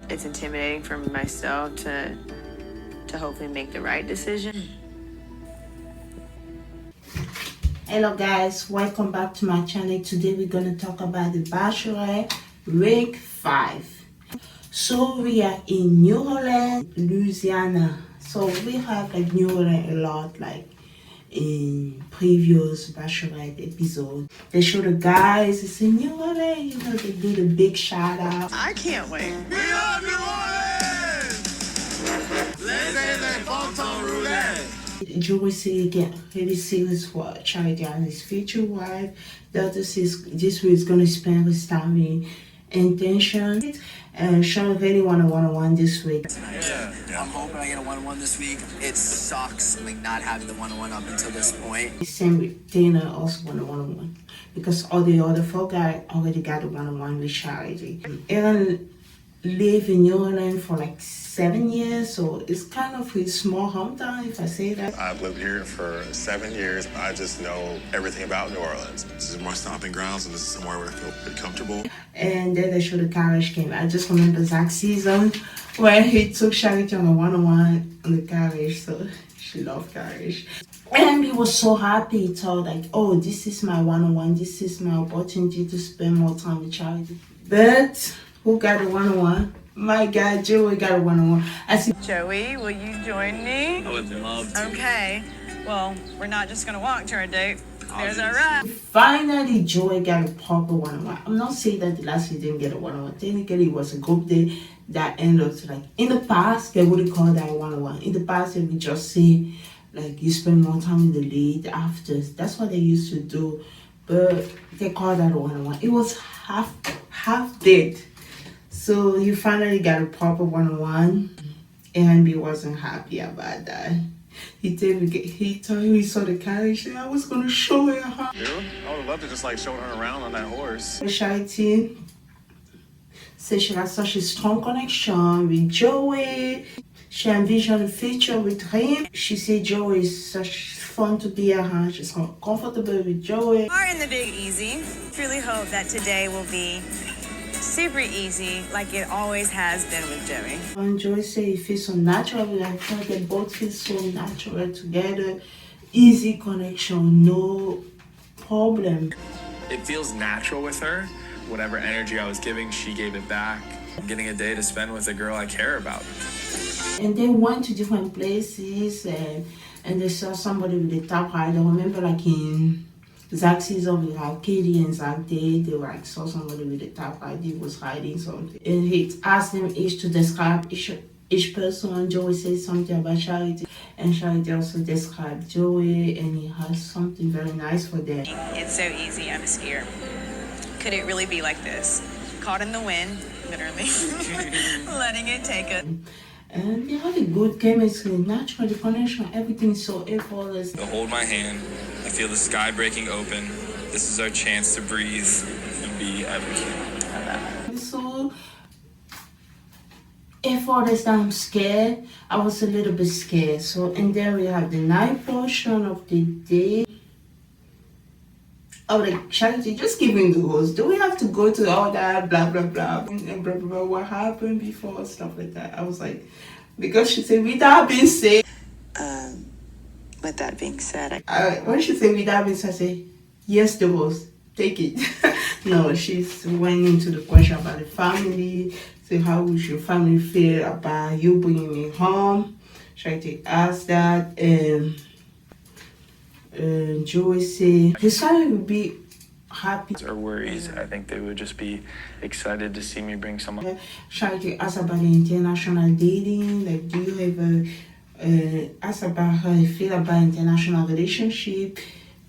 it's intimidating for myself to hopefully make the right decision. Hello guys, welcome back to my channel. Today we're going to talk about the Bachelorette week 5. So we are in New Orleans, Louisiana. So we have like New Orleans a lot, like in previous Bachelorette episode. They show the guys, it's in New Orleans, you know, they do the big shout out. I can't wait. We love New Orleans! Laissez-les Fontaine Roulette! Joey said get really serious for Charity and his future wife. The other says this week is gonna spend his time in intention. And Sean really want a one-on-one this week. Yeah. I'm hoping I get a one-on-one this week. It sucks like not having the one-on-one up until this point. Same with Dana also want a one-on-one because all the other folk guys already got a one-on-one with Charity. Aaron lived in New Orleans for like 7 years, so it's kind of a small hometown if I say that. I've lived here for 7 years. I just know everything about New Orleans. This is my stomping grounds, and this is somewhere where I feel pretty comfortable. And then they showed the carriage game. I just remember Zach's season where he took Charity on a one-on-one on the carriage, so she loved carriage. And he was so happy. He thought like, oh, this is my one-on-one. This is my opportunity to spend more time with Charity. But who got a one-on-one? My God, Joey got a one-on-one. I see. Joey, will you join me? I would love to. Okay. Well, we're not just gonna walk to our date. There's our ride. Finally, Joey got a proper one-on-one. I'm not saying that the last year didn't get a one-on-one. Technically, it was a group day that ended up like in the past they would call that one-on-one. In the past, they would just say like you spend more time with the lead after. That's what they used to do, but they called that a one-on-one. It was half date. So you finally got a proper one-on-one, and he wasn't happy about that. He told me he saw the carriage and I was gonna show her how. Dude, I would love to just like show her around on that horse. Charity said she has such a strong connection with Joey. She envisioned a future with him. She said Joey is such fun to be around. She's comfortable with Joey. Are in the Big Easy. Truly hope that today will be super easy, like it always has been with Joey. And Joey said it feels so natural. I feel they both feel so natural together. Easy connection, no problem. It feels natural with her. Whatever energy I was giving, she gave it back. I'm getting a day to spend with a girl I care about. And they went to different places and they saw somebody with a top hat. I remember like in Zach's season, we had Katie and Zach they like saw somebody with a top hat. He was hiding something. And he asked them each to describe each person. Joey said something about Charity. And Charity also described Joey, and he has something very nice for them. It's so easy, I'm scared. Could it really be like this? Caught in the wind, literally. Letting it take us. And they have a good chemistry, natural connection, everything is so effortless. They'll hold my hand. I feel the sky breaking open. This is our chance to breathe and be everything. So effortless that I'm scared. I was a little bit scared. So, and then we have the night portion of the day. Oh, like Charity, just giving the rules. Do we have to go to all that blah blah blah and blah blah blah? What happened before, stuff like that. I was like, because she said with that being said. With that being said, When she said with that being said, I say yes, the rules. Take it. No, she went into the question about the family. So how would your family feel about you bringing me home? Charity asked that, Joey said his family would be happy. Or worries, I think they would just be excited to see me bring someone. Charity asked about the international dating. Like, do you ever ask about how you feel about international relationship?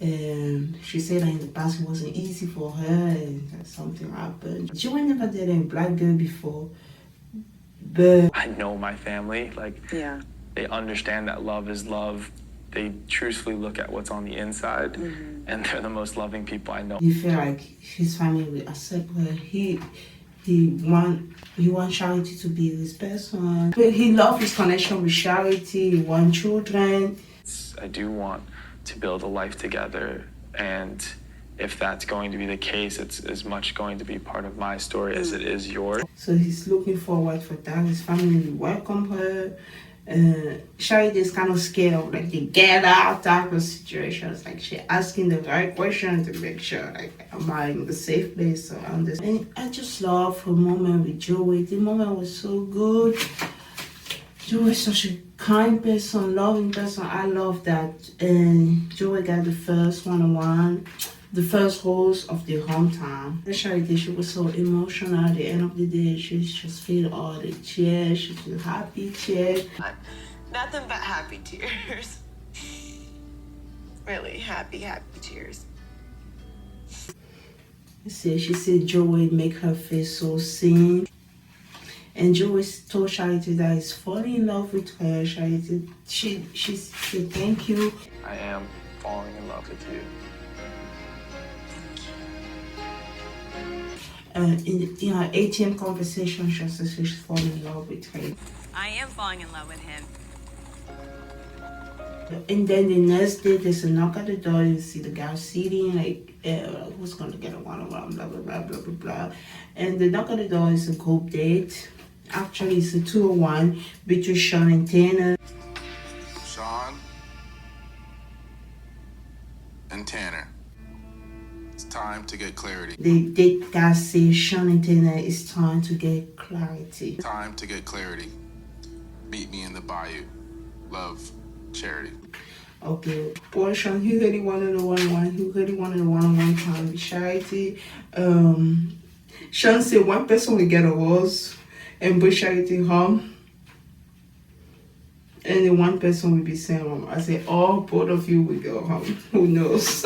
She said that in the past it wasn't easy for her and that something happened. Joey never dated a black girl before, but I know my family, yeah. They understand that love is love. They truthfully look at what's on the inside, and they're the most loving people I know. he feel like his family will accept her. He want Charity to be his person. But he loves his connection with Charity. He want children. I do want to build a life together, and if that's going to be the case, it's as much going to be part of my story as it is yours. So he's looking forward for that. His family will welcome her. Charity is kind of scared of like the get out type of situations. Like she asking the right question to make sure like am I in the safe place. So and I just love her moment with Joey. The moment was so good. Joey is such a kind person, loving person. I love that. And Joey got the first one-on-one, the first rose of the hometown. Charity, she was so emotional at the end of the day. She just feel all the tears. She feel happy tears. Nothing but happy tears. Really happy tears. She said Joey make her feel so seen. And Joey told Charity that he's falling in love with her. Charity, she said thank you. I am falling in love with you. In our ATM conversation, she said she's falling in love with her. I am falling in love with him. And then the next day, there's a knock at the door. You see the guy sitting, like, who's going to get a one-on-one, blah, blah, blah, blah, blah, blah. And the knock at the door is a group date. Actually, it's a 201 between Sean and Tanner. Sean and Tanner. It's time to get clarity. The date guy says Sean and Tanner, it's time to get clarity. Time to get clarity. Meet me in the bayou. Love, Charity. Okay, poor Sean, he really wanted a one-on-one. He really wanted a one-on-one time with Charity. Sean said one person will get a rose and bring Charity home. And then one person will be sent home. I said, oh, both of you will go home. Who knows?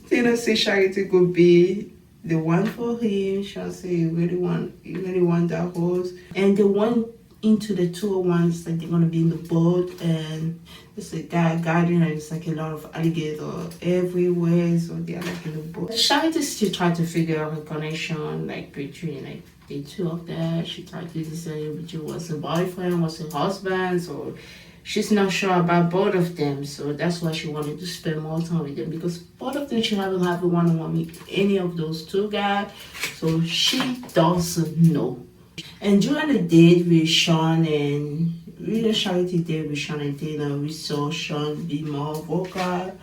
Tina said Charity could be the one for him. Sean said he really want that rose. And they went into the 201s, like they're gonna be in the boat, and there's a guy guiding her. It's like a lot of alligator everywhere, so they're like in the boat. Charity still tried to figure out a connection like between like the two of them. She tried to decide which was a boyfriend, was a husband, so she's not sure about both of them. So that's why she wanted to spend more time with them, because both of them she haven't had a one-on-one with any of those two guys, so she doesn't know. And during the date with Sean and really Charity date with Sean and Tanner, we saw Sean be more vocal.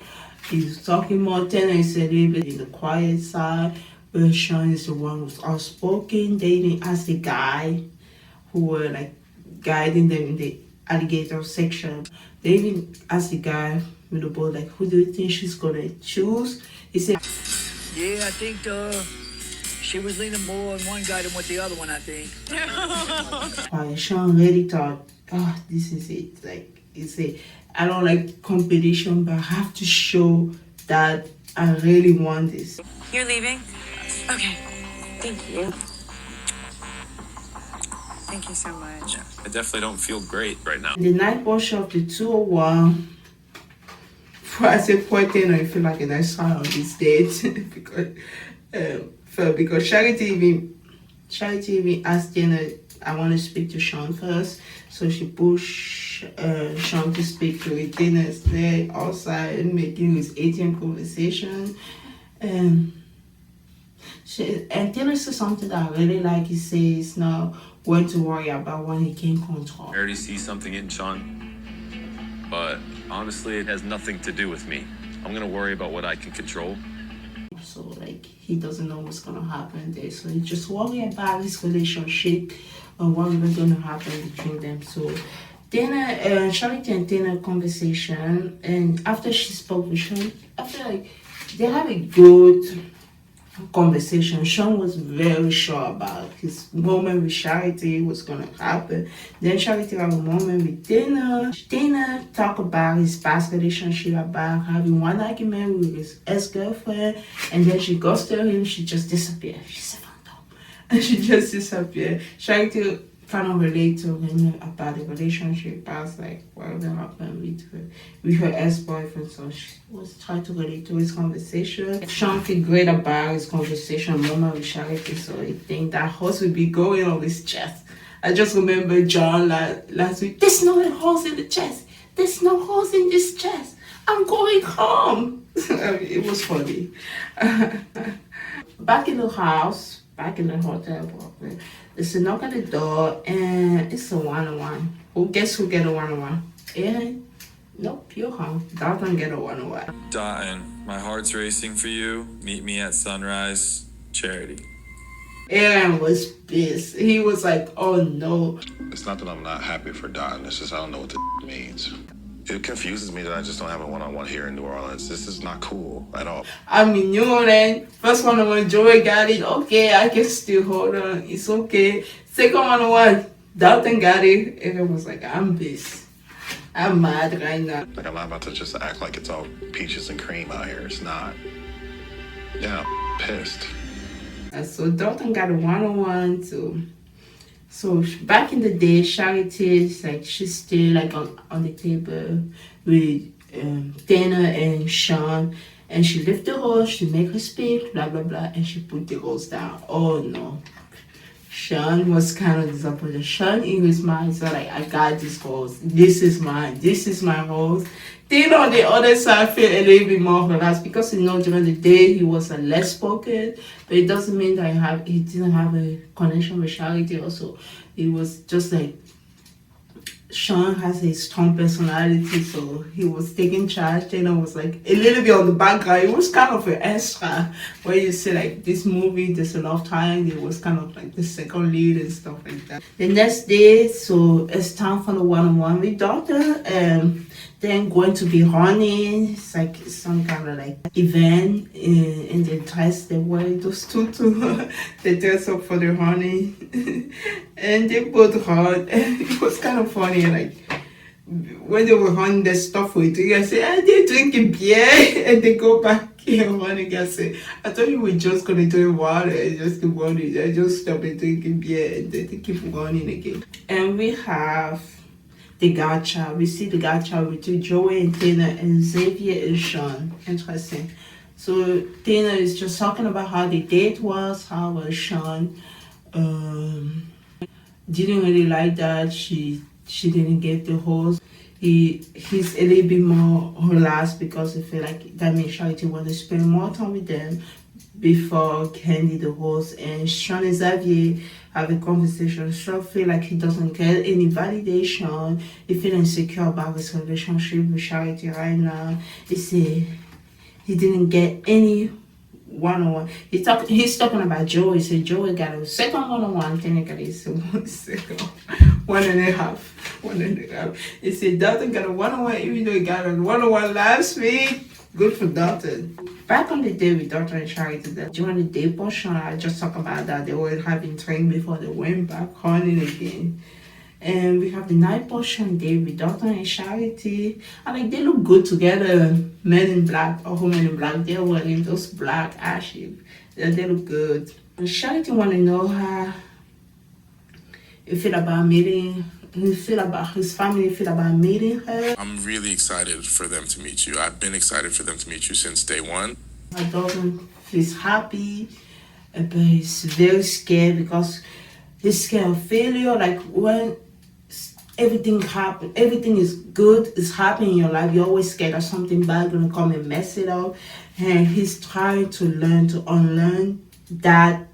He's talking more. Tanner is a little bit in the quiet side, but Sean is the one who's outspoken, dating as the guy who were like guiding them in the alligator section. They even asked the guy with the boat, like, who do you think she's gonna choose? He said, yeah, I think she was leaning more on one guy than with the other one, I think. Sean really thought, oh, this is it. Like, I don't like competition, but I have to show that I really want this. You're leaving? Okay. Thank you. Thank you so much. I definitely don't feel great right now. The night portion of the 201, I said, poor Tanner, I feel like a nice child on this date because Charity even asked Tanner, I want to speak to Sean first. So she pushed Sean to speak to it. Tanner's there outside making his ATM conversation. And Tanner said something that I really like. He says now when to worry about when he can control. I already see something in Sean, but honestly, it has nothing to do with me. I'm gonna worry about what I can control. So like he doesn't know what's gonna happen there. So he just worry about his relationship and what is gonna happen between them. So Tanner, Charity and Tanner conversation, and after she spoke with Sean, after like they had a good conversation. Sean was very sure about his moment with Charity, what's gonna happen. Then Charity had a moment with Tanner. Tanner talked about his past relationship, about having one argument with his ex-girlfriend, and then she ghosted him. She just disappeared. She's a phantom. And she just disappeared. Charity kind of relate to him about the relationship past, like whatever happened with her ex-boyfriend. So she was trying to relate to his conversation. Sean feel great about his conversation moment with Charity, so I think that horse will be going on his chest. I just remember John last week, there's no horse in the chest. There's no horse in this chest. I'm going home. It was funny. Back in the house, back in the hotel apartment, there's a knock at the door and it's a one-on-one. Who get a one-on-one? Aaron? Nope, you're home. Dalton get a one-on-one. Dotton, my heart's racing for you. Meet me at sunrise. Charity. Aaron was pissed. He was like, oh no. It's not that I'm not happy for Dotton. It's just I don't know what the means. It confuses me that I just don't have a one-on-one here in New Orleans. This is not cool at all. I'm in New Orleans. First one-on-one, Joey got it. Okay, I can still hold on. It's okay. Second one-on-one, Dalton got it. Aaron was like, I'm pissed. I'm mad right now. Like, I'm not about to just act like it's all peaches and cream out here. It's not. Yeah, I'm pissed. And so Dalton got a one-on-one too. So back in the day, Charity is like she's still like on the table with Tanner and Sean, and she lift the rose, she make her speak, blah blah blah, and she put the rose down. Oh no, Sean was kind of disappointed. Sean in his mind so like, I got this rose. This is mine. This is my rose. Tanner on the other side feel a little bit more relaxed because during the day he was less spoken, but it doesn't mean that he didn't have a connection with Charity. Also, it was just like Sean has a strong personality, so he was taking charge. Tanner was like a little bit on the background. It was kind of an extra where you see like this movie, there's enough time. It was kind of like the second lead and stuff like that. The next day, so it's time for the one-on-one with Doctor. Then going to be running. It's like some kind of like event in the dress they wear those tutu. They dress up for the running, and they both run. And it was kind of funny. Like when they were running, the stuff we drink. I say, "Are they drinking beer?" And they go back and running. I say, "I thought you were just gonna drink water and just keep running." I just stopped drinking beer and then they keep running again. And we have the gacha. We see the gacha with Joey and Tanner and Xavier and Sean. Interesting. So Tanner is just talking about how the date was, how Sean didn't really like that she didn't get the host. He's a little bit more relaxed because he feel like that means Charity want to spend more time with them before Candy the host. And Sean and Xavier have a conversation. Sean feel like he doesn't get any validation. He feel insecure about his relationship with Charity right now. He didn't get any one-on-one. He's talking about Joey. So Joey got a second one-on-one. Technically, it's second. 1.5. He said Dalton got a one-on-one even though he got a one-on-one last week. Good for Dalton. Back on the day with Dalton and Charity, during the day portion, I just talked about that they were having trained before they went back running again. And we have the night portion day with Dalton and Charity. And like they look good together. Men in black or women in black, they're wearing those black ashes. They look good. And Charity want to know how you feel about meeting. You feel about his family, feel about meeting her. I'm really excited for them to meet you. I've been excited for them to meet you since day one. My daughter feels happy, but he's very scared because he's scared of failure. Like when everything happens, everything is good, is happening in your life, you're always scared that something bad gonna come and mess it up. And he's trying to learn to unlearn that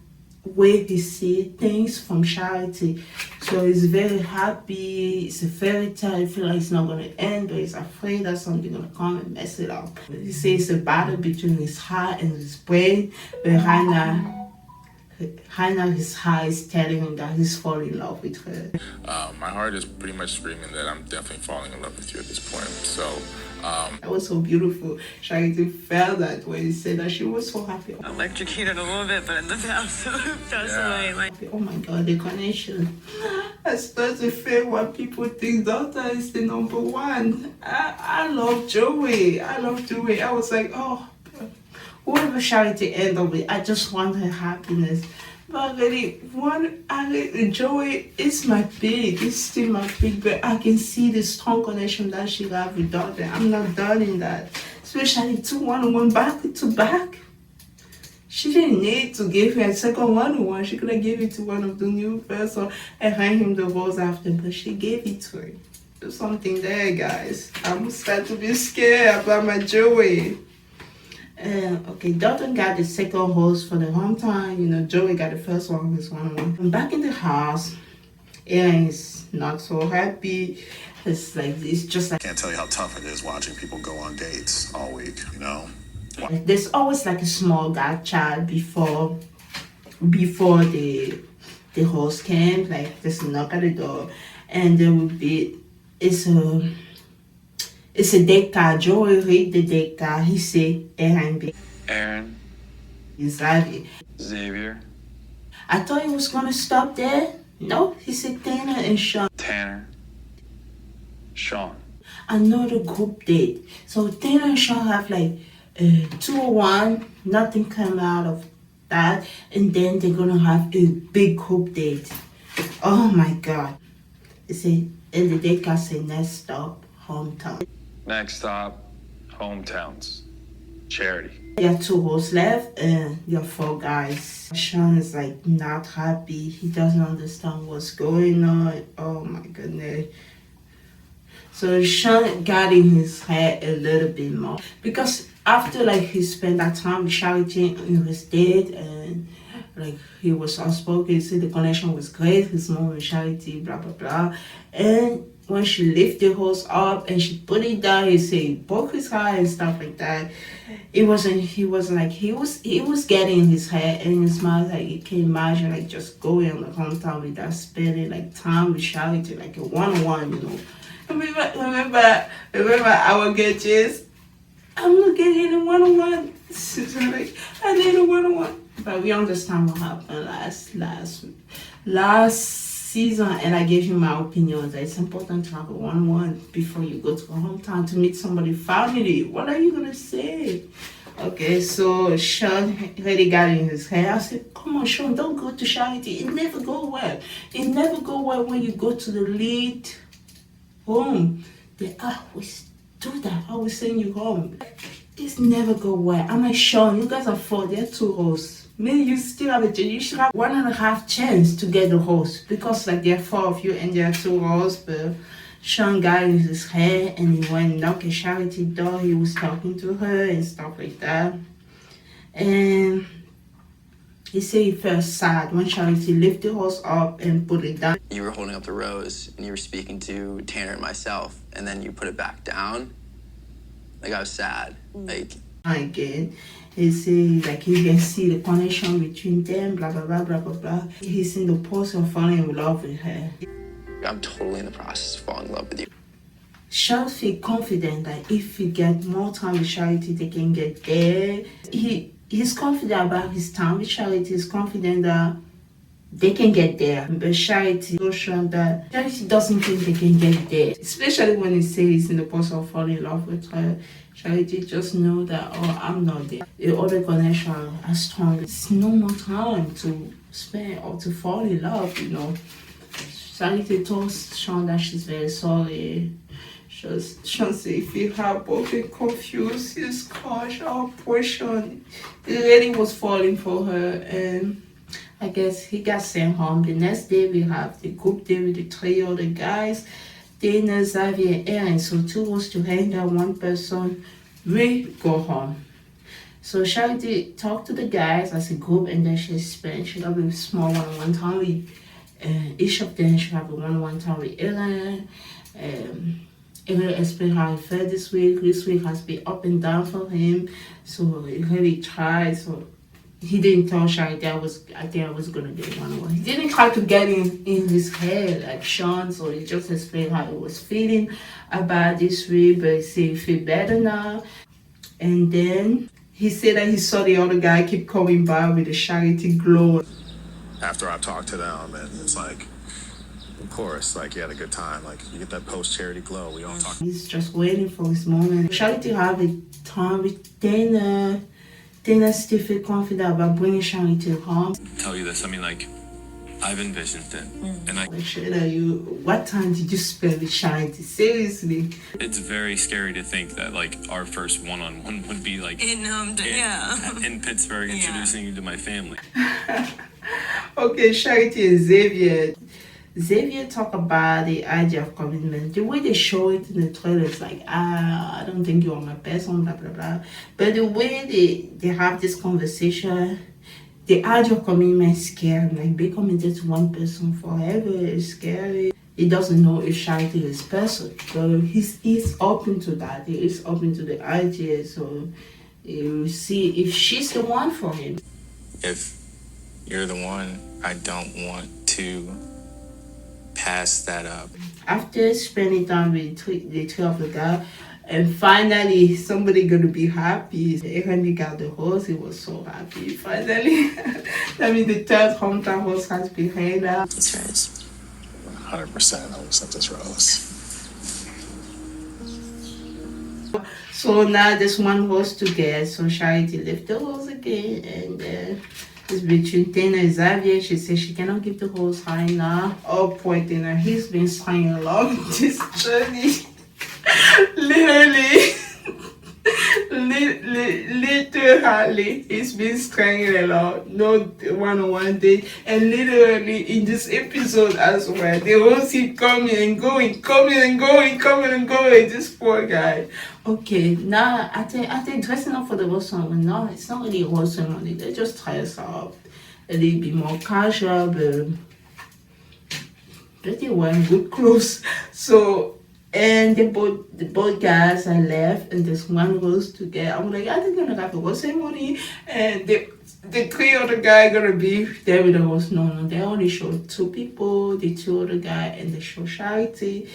way he see things from Charity. So he's very happy. It's a fairy tale. I feel like it's not gonna end, but he's afraid that something's gonna come and mess it up. He says it's a battle between his heart and his brain, but Hannah, his heart is telling him that he's falling in love with her. My heart is pretty much screaming that I'm definitely falling in love with you at this point. So, that was so beautiful. Charity felt that when he said that she was so happy. Electrocuted a little bit, but in the past away. Like, oh my God, the connection. I started to feel what people think Daughter is the number one. I love Joey. I was like, oh, whoever Charity end up with, I just want her happiness. But really, Joey is my big. It's still my big, but I can see the strong connection that she have with Daughter. I'm not done in that. Especially 2 1-on-1 back to back. She didn't need to give her a second 1-on-1. She could have given it to one of the new person and hand him the rose after, but she gave it to her. There's something there, guys. I'm starting to be scared about my Joey. Okay, Dalton got the second host for the hometown. You know, Joey got the first one, his one-on-one. I'm back in the house. Aaron is not so happy. It's like, it's just like, Can't tell you how tough it is watching people go on dates all week, you know? there's always like a small guy child before the host came. Like, there's a knock at the door, and there will be, it's a date card. Joey read the date card. He say Aaron, Xavier. Xavier, I thought he was gonna stop there. No, he said Tanner and Sean. Tanner, Sean. Another group date. So Tanner and Sean have like 201. Nothing come out of that, and then they're gonna have a big group date. Oh my God! They say, and the date card say next stop hometown. Next stop, hometowns. Charity. You have 2 hosts left, and you have 4 guys. Sean is like not happy. He doesn't understand what's going on. Oh my goodness. So Sean got in his head a little bit more, because after like he spent that time with Charity in his date, and like he was outspoken, see the connection was great, his mom with Charity, blah blah blah. And when she lifted the host up and she put it down, he said broke his heart and stuff like that. He was getting in his head and his mind, like you can imagine like just going on the hometown without spending like time with Charity, like a one-on-one, you know. Remember our gadgets. I'm not getting a one-on-one. So like, I need a one-on-one. But we understand what happened last season, and I gave you my opinion that it's important to have a one-on-one before you go to a hometown to meet somebody family. What are you gonna say? Okay, so Sean really got in his head. I said, come on, Sean, don't go to Charity. It never go well. It never go well when you go to the lead home. They always do that. Always send you home. It's never go well. I'm like, Sean, you guys are 4. They're 2 hosts. Maybe you still have a chance. You should have 1.5 chance to get the host, because like there are 4 of you and there are 2 hosts. But Sean got in his head and he went knock at Charity door. He was talking to her and stuff like that. And he said he felt sad when Charity lifted the host up and put it down. You were holding up the rose and you were speaking to Tanner and myself, and then you put it back down. Like, I was sad. Like, again, he said like he can see the connection between them, blah blah blah blah blah blah. He's in the process of falling in love with her. I'm totally in the process of falling in love with you. Sean feel confident that if he get more time with Charity, they can get there. He's confident about his time with Charity. He's confident that they can get there. But Charity notion that Charity doesn't think they can get there. Especially when he says he's in the process of falling in love with her. Charity just know that, oh, I'm not there. The other connection are strong. It's no more time to spend or to fall in love, you know. Charity told Sean that she's very sorry. Sean said if he had both been confused, his crush, our portion, he really was falling for her. And I guess he got sent home. The next day we have the group day with the 3 other guys. Dana, Xavier, and Aaron. So 2 was to hang out, 1 person. We go home. So Charity talked to the guys as a group, and then she have a small one-on-one time with each of them. She have a one-on-one time with Aaron. Aaron explained how he felt this week. This week has been up and down for him. So he really tried. So he didn't tell Charity I think I was gonna get one-on-one. He didn't try to get in his head like Sean, so he just explained how he was feeling about this week, but he said he feel better now. And then he said that he saw the other guy keep coming by with the Charity glow. After I talked to them, and it's like, of course, like, you had a good time. Like, you get that post-charity glow. We all talk. He's just waiting for his moment. Charity have a time with Dana. Dana still feel confident about bringing Charity home. Tell you this, I mean, like, I've envisioned it, and I. What time did you spend with Charity? Seriously. It's very scary to think that like our first one-on-one would be like in Pittsburgh, introducing you to my family. Okay, Charity and Xavier. Xavier talk about the idea of commitment. The way they show it in the trailer is like, I don't think you are my person, blah blah blah. But the way they have this conversation, the idea of commitment is scary. Like be committed to one person forever is scary. He doesn't know if Charity is person, so he's open to that. He is open to the idea. So you see if she's the one for him. If you're the one, I don't want to pass that up. After spending time with the two of the guys, and finally somebody gonna be happy. When got the horse, he was so happy. Finally, I mean the third hometown horse has behind her. It's Rose. 100% I will set this rose. So now there's one horse to get. So Charity left the horse again, and it's between Tina and Xavier. She says she cannot give the horse high now. Oh, poor Tina, he's been stringing along this journey. Literally, literally, he's been stringing along. No one-on-one date, and literally in this episode as well, the horse keep coming and going, coming and going, coming and going. This poor guy. Okay, now I think dressing up for the horse ceremony. No, it's not really a horse ceremony. They just dress up a little bit more casual, but they wearing good clothes. So. And the both guys are left, and there's one rose to get. I'm like, I think they're gonna have a rose ceremony, and the three other guys gonna be there with the rose. No, they only show two people, the two other guys, and they show Charity.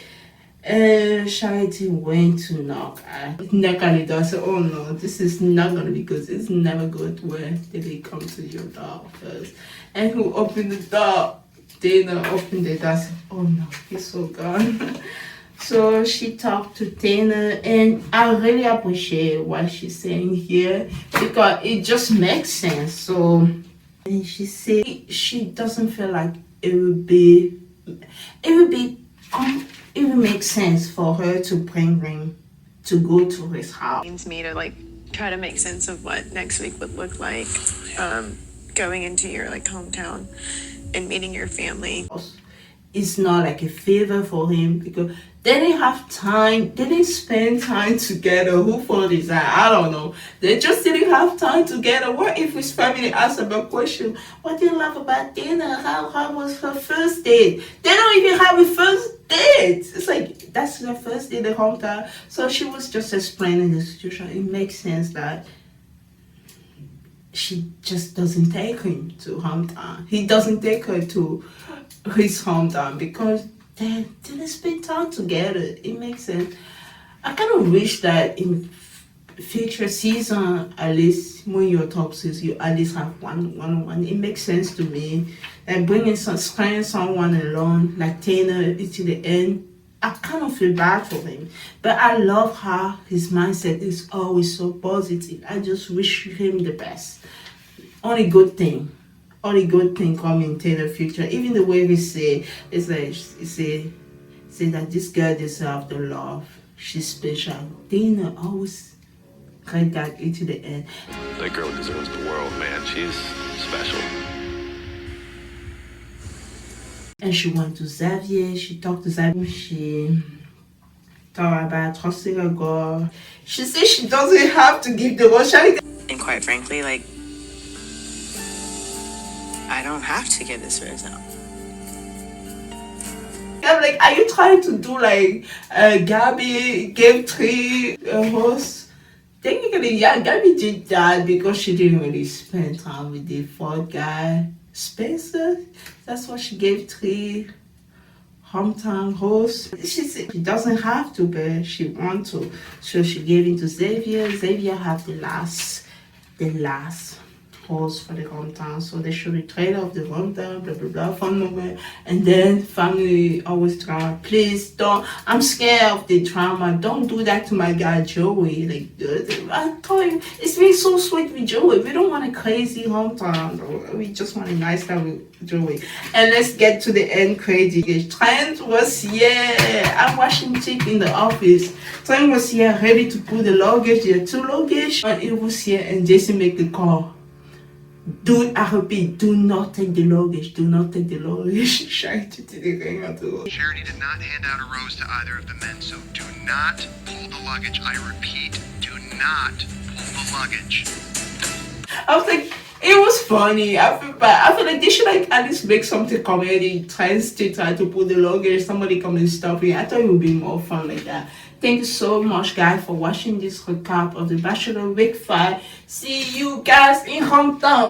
And Charity went to knock at the door. I said, oh no, this is not gonna be good. It's never good when they come to your door first. And who opened the door? Dana opened the door. I said, oh no, he's so gone. So she talked to Tina, and I really appreciate what she's saying here because it just makes sense. So, and she said she doesn't feel like it would make sense for her to bring him to go to his house. Means me to like try to make sense of what next week would look like, going into your like hometown and meeting your family. It's not like a favor for him because they didn't have time. They didn't spend time together. Who fault is that? I don't know. They just didn't have time together. What if his family asked him a question? What do you love about Dana? How was her first date? They don't even have a first date. It's like that's their first date at hometown. So she was just explaining the situation. It makes sense that she just doesn't take him to hometown. He doesn't take her to his hometown because they didn't spend time together. It makes sense. I kind of wish that in future season, at least when you're top six, you at least have one-on-one. It makes sense to me. And bringing someone alone like Tanner to the end, I kind of feel bad for him. But I love how his mindset is always so positive. I just wish him the best. Only good thing coming in the future. Even the way he say, it's like he say that this girl deserves the love. She's special. Dana always got that into the end. That girl deserves the world, man. She's special. And she went to Xavier. She talked to Xavier. She talked about trusting a girl. She said she doesn't have to give the rose. And quite frankly, like, I don't have to give this rose out. I'm like, are you trying to do like Gabby gave three hosts? Technically, yeah, Gabby did that because she didn't really spend time with the fourth guy, Spencer. That's why she gave three hometown hosts. She said she doesn't have to, but she wants to. So she gave it to Xavier. Xavier had the last host for the hometown. So they should be trade off the hometown, blah blah blah, fun moment. And then family always drama. Please don't. I'm scared of the drama. Don't do that to my guy Joey. Like I told him, it's been so sweet with Joey. We don't want a crazy hometown. We just want a nice time with Joey. And let's get to the end crazy. Trent was here. I'm washing chick in the office. Trent was here ready to put the luggage. There 2 luggage. And it was here and Jason make the call. I repeat, do not take the luggage. Do not take the luggage. Charity didn't hang out the rose. Charity did not hand out a rose to either of the men, so do not pull the luggage. I repeat, do not pull the luggage. I was like, it was funny. I feel like they should like at least make something comedy tries to try to pull the luggage. Somebody come and stop it. I thought it would be more fun like that. Thank you so much, guys, for watching this recap of the Bachelor Week 5. See you guys in hometown.